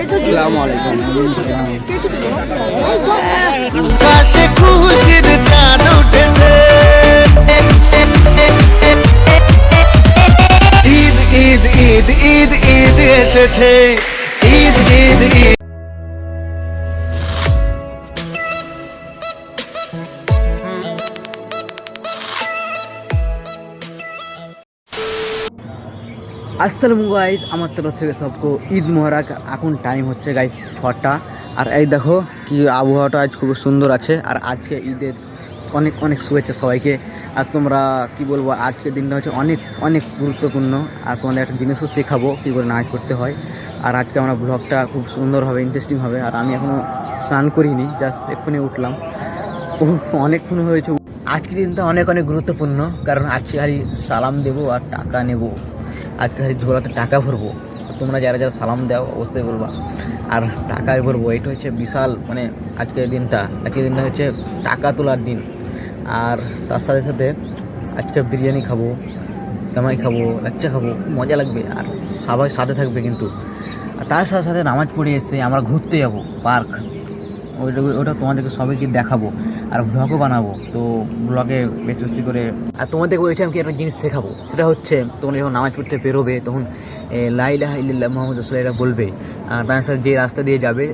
আসসালামু আলাইকুম। আকাশে খুশির চাঁদ উঠেছে, ঈদ ঈদ ঈদ ঈদ ঈদ এসেছে, ঈদ ঈদ ঈদ। আসসালামু গাইস, আমার তরফ থেকে সবকো ঈদ মোবারক। এখন টাইম হচ্ছে গাইস 6টা। আর এই দেখো কি আবহাওয়াটা আজ খুব সুন্দর আছে। আর আজকে ঈদের অনেক অনেক শুভেচ্ছা সবাইকে। আর তোমরা কি বলবো, আজকের দিনটা হচ্ছে অনেক অনেক গুরুত্বপূর্ণ। আর তোমাদের একটা জিনিসও শেখাবো কী করে নাচ করতে হয়। আর আজকে আমরা ব্লগটা খুব সুন্দর হবে, ইন্টারেস্টিং হবে। আর আমি এখনও স্নান করিনি, জাস্ট এক্ষুনি উঠলাম। অনেকক্ষণ হয়েছে। আজকের দিনটা অনেক অনেক গুরুত্বপূর্ণ, কারণ আজকে খালি সালাম দেবো আর টাকা নেব। আজকে খালি ঝোলাতে টাকা ভরবো। তোমরা যারা যারা সালাম দাও অবশ্যই বলবা, আর টাকায় ভরবো। এটা হচ্ছে বিশাল, মানে আজকের দিনটা হচ্ছে টাকা তোলার দিন। আর তার সাথে সাথে আজকে বিরিয়ানি খাবো, সেমাই খাবো, লাচ্চা খাবো, মজা লাগবে। আর সবাই সাথে থাকবে কিন্তু। আর তার সাথে সাথে নামাজ পড়ে এসে আমরা ঘুরতে যাবো পার্ক। ওটা তোমাদেরকে সবাইকে দেখাবো আর ব্লগও বানাবো। তো ব্লগে বেশি বেশি করে। আর তোমাদেরকে বলেছিলাম কি একটা জিনিস শেখাবো, সেটা হচ্ছে তোমরা যখন নামাজ পড়তে বেরোবে তখন লা ইলাহা ইল্লাল্লাহ মুহাম্মাদুর রাসূলুল্লাহ এটা বলবে। তার সাথে যে রাস্তা দিয়ে যাবে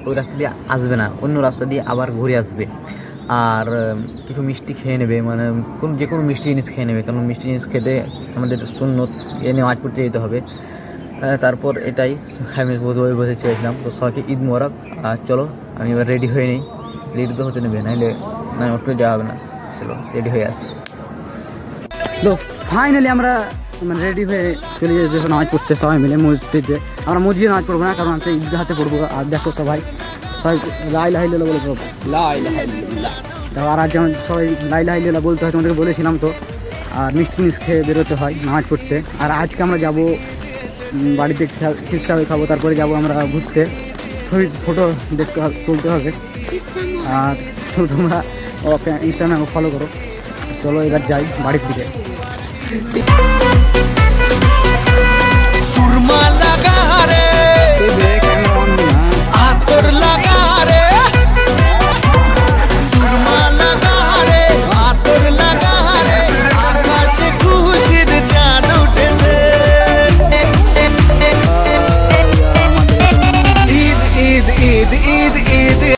ওই রাস্তা দিয়ে আসবে না, অন্য রাস্তা দিয়ে আবার ঘুরে আসবে। আর কিছু মিষ্টি খেয়ে নেবে, মানে যে কোনো মিষ্টি জিনিস খেয়ে নেবে, কারণ মিষ্টি জিনিস খেতে আমাদের সুন্নত, নামাজ পড়তে যেতে হবে। তারপর এটাই আমি বলতে চেয়েছিলাম। তো সবাইকে ঈদ মোবারক। আর চলো আমি এবার রেডি হয়ে নিই। রেডি তো হতে নেবে, নাহলে একটু যাওয়া হবে না। চলো রেডি হয়ে আসি। তো ফাইনালি আমরা মানে রেডি হয়ে চলে যেতে নামাজ পড়তে সবাই মিলে মসজিদে। আমরা মসজিদে নামাজ পড়বো না, কারণ আমরা ঈদগাহতে পড়বো। আর দেখো সবাই লা ইলাহা ইল্লাল্লাহ বলে পড়বো, লা ইলাহা ইল্লাল্লাহ। আর আজ যেমন সবাই লা ইলাহা ইল্লাল্লাহ বলতে হয়, তোমাদেরকে বলেছিলাম তো। আর মিষ্টি মিষ্টি খেয়ে বেরোতে হয় নামাজ পড়তে। আর আজকে আমরা যাবো বাড়িতে খিচড়া খাবো, তারপরে যাবো আমরা ঘুরতে। ফটো দেখতে তুলতে হবে। আর তোমরা ইনস্টাগ্রামে ফলো করো। চলো এবার যাই বাড়ির দিকে।